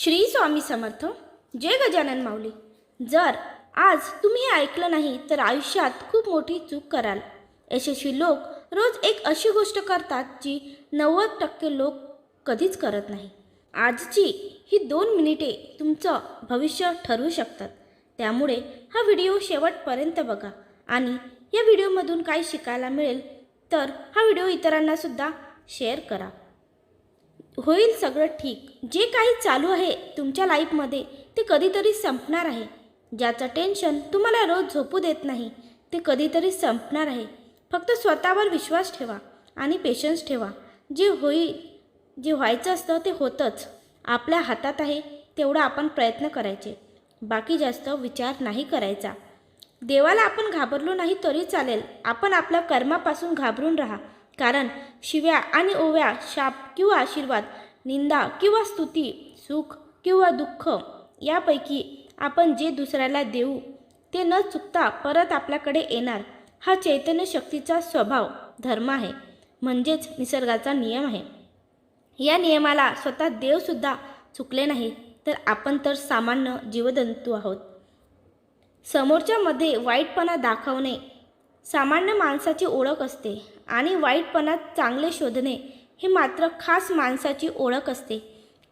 श्री स्वामी समर्थ. जय गजानन माऊली. जर आज तुम्ही हे ऐकलं नाही तर आयुष्यात खूप मोठी चूक कराल. यशस्वी लोक रोज एक अशी गोष्ट करतात जी 90% लोक कधीच करत नाही. आजची ही 2 मिनिटे तुमचं भविष्य ठरवू शकतात. त्यामुळे हा व्हिडिओ शेवटपर्यंत बघा आणि या व्हिडिओमधून काही शिकायला मिळेल तर हा व्हिडिओ इतरांना सुद्धा शेअर करा. होईल सगळं ठीक. जे काही चालू आहे तुमच्या लाईफमध्ये ते कधीतरी संपणार आहे. ज्याचं टेन्शन तुम्हाला रोज झोपू देत नाही ते कधीतरी संपणार आहे. फक्त स्वतःवर विश्वास ठेवा आणि पेशन्स ठेवा. जे व्हायचं असतं ते होतंच. आपल्या हातात आहे तेवढा आपण प्रयत्न करायचे. बाकी जास्त विचार नाही करायचा. देवाला आपण घाबरलो नाही तरी चालेल. आपण आपल्या कर्मापासून घाबरून राहा. कारण शिव्या आणि ओव्या, शाप किंवा आशीर्वाद, निंदा किंवा स्तुती, सुख किंवा दुःख यापैकी आपण जे दुसऱ्याला देऊ ते न चुकता परत आपल्याकडे येणार. हा चैतन्य शक्तीचा स्वभाव, धर्म आहे. म्हणजेच निसर्गाचा नियम आहे. या नियमाला स्वतः देवसुद्धा चुकले नाही तर आपण तर सामान्य जीवजंतू आहोत. समोरच्यामध्ये वाईटपणा दाखवणे सामान्य माणसाची ओळख असते आणि वाईटपणात चांगले शोधणे हे मात्र खास माणसाची ओळख असते.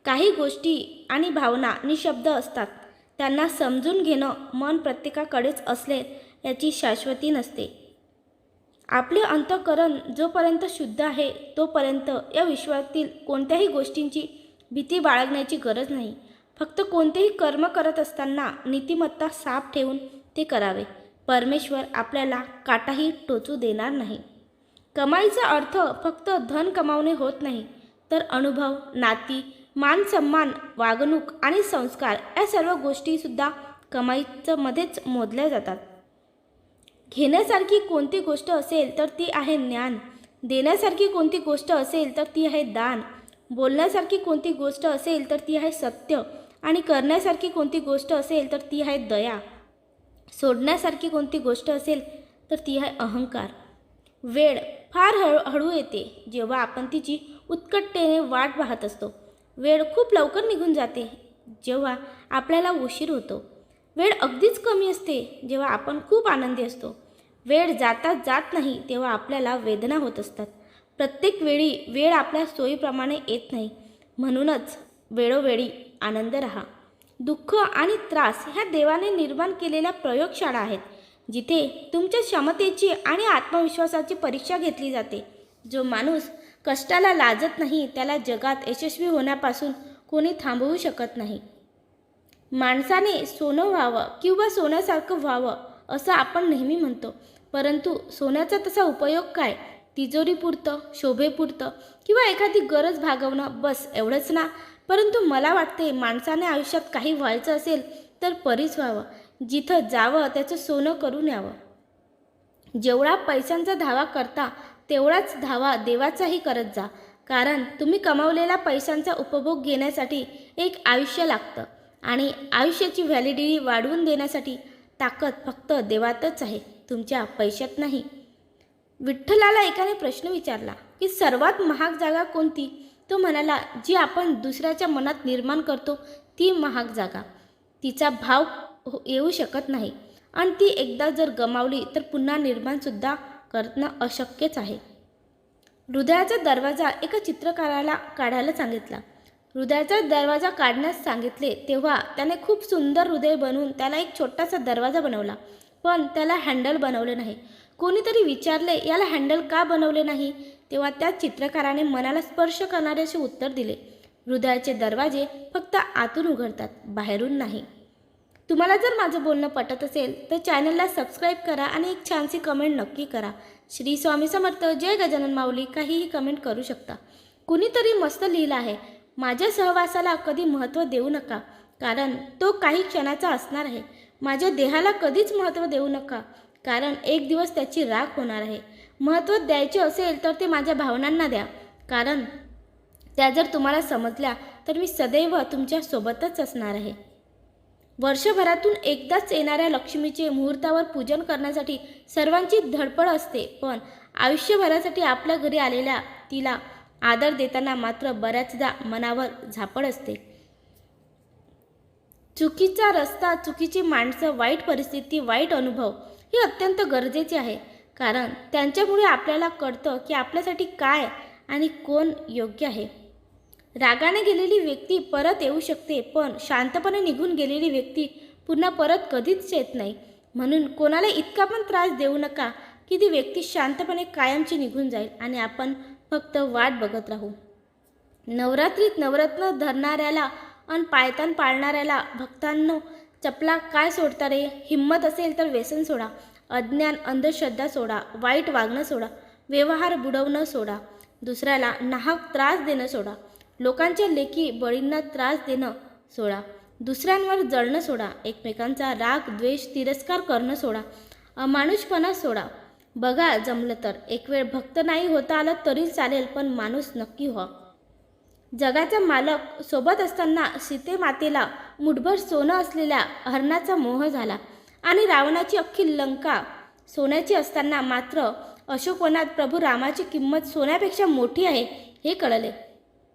काही गोष्टी आणि भावना निशब्द असतात. त्यांना समजून घेणं मन प्रत्येकाकडेच असले याची शाश्वती नसते. आपले अंतःकरण जोपर्यंत शुद्ध आहे तोपर्यंत या विश्वातील कोणत्याही गोष्टींची भीती बाळगण्याची गरज नाही. फक्त कोणतेही कर्म करत असताना नीतिमत्ता साफ ठेवून ते करावे. परमेश्वर आपल्याला काटाही टोचू देणार नाही. कमाईचा अर्थ फक्त धन कमावणे होत नाही तर अनुभव, नाती, मान सन्मान, वागणूक आणि संस्कार या सर्व गोष्टीसुद्धा कमाईचं मध्येच मोजल्या जातात. घेण्यासारखी कोणती गोष्ट असेल तर ती आहे ज्ञान. देण्यासारखी कोणती गोष्ट असेल तर ती आहे दान. बोलण्यासारखी कोणती गोष्ट असेल तर ती आहे सत्य. आणि करण्यासारखी कोणती गोष्ट असेल तर ती आहे दया. सोडण्यासारखी कोणती गोष्ट असेल तर ती आहे अहंकार. वेळ फार हळू येते जेव्हा आपण तिची उत्कटतेने वाट पाहत असतो. वेळ खूप लवकर निघून जाते जेव्हा आपल्याला उशीर होतो. वेळ अगदीच कमी असते जेव्हा आपण खूप आनंदी असतो. वेळ जाता जात नाही तेव्हा आपल्याला वेदना होत असतात. प्रत्येक वेळी वेळ आपल्या सोयीप्रमाणे येत नाही. म्हणूनच वेळोवेळी आनंद राहा. दुःख आणि त्रास ह्या देवाने निर्माण केलेल्या प्रयोगशाळा आहेत जिथे तुमच्या क्षमतेची आणि आत्मविश्वासाची परीक्षा घेतली जाते. जो माणूस कष्टाला लाजत नाही त्याला जगात यशस्वी होण्यापासून कोणी थांबवू शकत नाही. माणसाने सोनं व्हावं किंवा सोन्यासारखं व्हावं असं आपण नेहमी म्हणतो. परंतु सोन्याचा तसा उपयोग काय? तिजोरीपुरतं, शोभेपुरतं किंवा एखादी गरज भागवणं, बस एवढंच ना. परंतु मला वाटते माणसाने आयुष्यात काही व्हायचं असेल तर परीच व्हावं. जिथं जावं त्याचं सोनं करून यावं. जेवढा पैशांचा धावा करता तेवढाच धावा देवाचाही करत जा. कारण तुम्ही कमावलेल्या पैशांचा उपभोग घेण्यासाठी एक आयुष्य लागतं आणि आयुष्याची व्हॅलिडिटी वाढवून देण्यासाठी ताकद फक्त देवातच आहे, तुमच्या पैशात नाही. विठ्ठलाला एकाने प्रश्न विचारला की सर्वात महाग जागा कोणती? तो म्हणाला, जी आपण दुसऱ्याच्या मनात निर्माण करतो ती महाग जागा. तिचा भाव येऊ शकत नाही आणि ती एकदा जर गमावली तर पुन्हा निर्माणसुद्धा करणं अशक्यच आहे. हृदयाचा दरवाजा एका चित्रकाराला काढायला सांगितला. हृदयाचा दरवाजा काढण्यास सांगितले तेव्हा त्याने खूप सुंदर हृदय बनवून त्याला एक छोटासा दरवाजा बनवला. पण त्याला हँडल बनवले नाही. कोणीतरी विचारले, याला हँडल का बनवले नाही? तेव्हा त्या चित्रकाराने मनाला स्पर्श करणारे असे उत्तर दिले, हृदयाचे दरवाजे फक्त आतून उघडतात, बाहेरून नाही. तुम्हाला जर माझं बोलणं पटत असेल तर चॅनलला सबस्क्राईब करा आणि एक छानशी कमेंट नक्की करा. श्री स्वामी समर्थ. जय गजानन माऊली. काहीही कमेंट करू शकता. कुणीतरी मस्त लिहिलं आहे, माझ्या सहवासाला कधी महत्त्व देऊ नका कारण तो काही क्षणाचा असणार आहे. माझ्या देहाला कधीच महत्त्व देऊ नका कारण एक दिवस त्याची राख होणार आहे. महत्त्व द्यायचे असेल तर ते माझ्या भावनांना द्या कारण त्या जर तुम्हाला समजल्या तर मी सदैव तुमच्या सोबतच असणार आहे. वर्षभरातून एकदाच येणाऱ्या लक्ष्मीचे मुहूर्तावर पूजन करण्यासाठी सर्वांची धडपड असते. पण आयुष्यभरासाठी आपल्या घरी आलेल्या तिला आदर देताना मात्र बऱ्याचदा मनावर झापड असते. चुकीचा रस्ता, चुकीची माणसं, वाईट परिस्थिती, वाईट अनुभव हे अत्यंत गरजेचे आहे. कारण त्यांच्यामुळे आपल्याला कळतं की आपल्यासाठी काय आणि कोण योग्य आहे. रागाने गेलेली व्यक्ती परत येऊ शकते, पण शांतपणे निघून गेलेली व्यक्ती पुन्हा परत कधीच येत नाही. म्हणून कोणाला इतका पण त्रास देऊ नका की ती व्यक्ती शांतपणे कायमची निघून जाईल आणि आपण फक्त वाट बघत राहू. नवरात्रीत नवरत्न धरणाऱ्याला आणि पायतान पाळणाऱ्याला भक्तांनो, चपला काय सोडता रे? हिंमत असेल तर व्यसन सोडा, अज्ञान अंधश्रद्धा सोडा, वाईट वागणं सोडा, व्यवहार बुडवणं सोडा, दुसऱ्याला नाहक त्रास देणं सोडा, लोकांच्या लेकी बळींना त्रास देणं सोडा, दुसऱ्यांवर जळणं सोडा, एकमेकांचा राग द्वेष तिरस्कार करणं सोडा, अमानुषपणा सोडा. बघा, जमलं तर एक वेळ भक्त नाही होता आलं तरी चालेल, पण माणूस नक्की व्हा. जगाचा मालक सोबत असताना सीते मातेला मुठभर सोनं असलेल्या हरणाचा मोह झाला आणि रावणाची अख्खी लंका सोन्याची असताना मात्र अशोकवनात प्रभू रामाची किंमत सोन्यापेक्षा मोठी आहे हे कळले.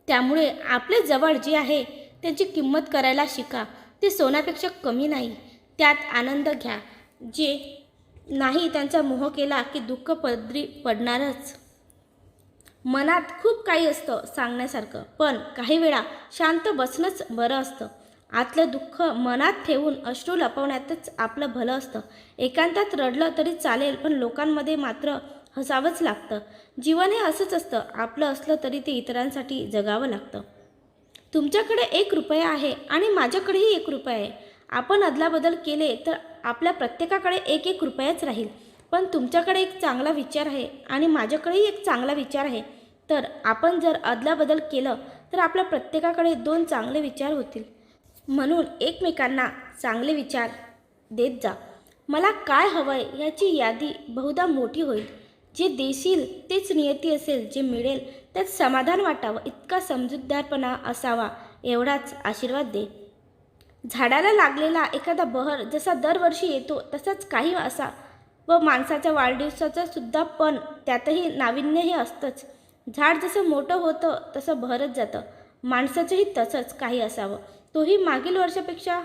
त्यामुळे आपले जवळ जे आहे त्याची किंमत करायला शिका. ते सोन्यापेक्षा कमी नाही, त्यात आनंद घ्या. जे नाही त्यांचा मोह केला की दुःख पदरी पडणारच. मनात खूप काही असतं सांगण्यासारखं, पण काही वेळा शांत बसणंच बरं असतं. आतलं दुःख मनात ठेवून अश्रू लपवण्यातच आपलं भलं असतं. एकांतात रडलं तरी चालेल, पण लोकांमध्ये मात्र हसावंच लागतं. जीवन हे असंच असतं, आपलं असलं तरी ते इतरांसाठी जगावं लागतं. तुमच्याकडे 1 रुपया आहे आणि माझ्याकडेही 1 रुपया आहे. आपण अदलाबदल केले तर आपल्या प्रत्येकाकडे 1-1 रुपयाच राहील. पण तुमच्याकडे एक चांगला विचार आहे आणि माझ्याकडेही एक चांगला विचार आहे, तर आपण जर अदलाबदल केलं तर आपल्या प्रत्येकाकडे 2 चांगले विचार होतील. म्हणून एकमेकांना चांगले विचार देत जा. मला काय हवंय याची यादी बहुधा मोठी होईल. जे देशील तेच नियती असेल, जे मिळेल त्यात समाधान वाटावं इतका समजूतदारपणा असावा, एवढाच आशीर्वाद दे. झाडाला लागलेला एखादा बहर जसा दरवर्षी येतो तसाच काही असा व माणसाच्या वाढदिवसाचा सुद्धा, पण त्यातही नाविन्य हे असतंच. झाड जसं मोठं होतं तसं बहरत जातं. माणसाचंही तसंच काही असावं. तोही मागील वर्षापेक्षा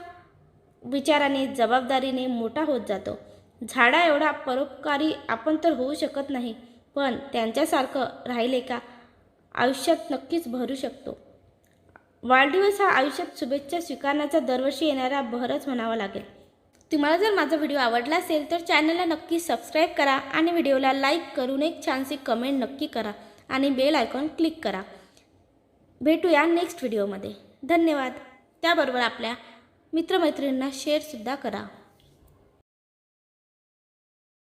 विचाराने जबाबदारीने मोठा होत जातो. झाडा एवढा परोपकारी आपण तर होऊ शकत नाही, पण त्यांच्यासारखं राहिले का आयुष्यात नक्कीच भरू शकतो. वाढदिवस हा आयुष्यात शुभेच्छा स्वीकारण्याचा दरवर्षी येणारा बहरच म्हणावा लागेल. तुम्हाला जर माझा व्हिडिओ आवडला असेल तर चॅनलला नक्की सबस्क्राईब करा आणि व्हिडिओला लाईक करून एक छानशी कमेंट नक्की करा आणि बेल आयकॉन क्लिक करा. भेटूया नेक्स्ट व्हिडिओमध्ये. धन्यवाद. त्याबरोबर आपल्या मित्रमैत्रिणींना शेअरसुद्धा करा.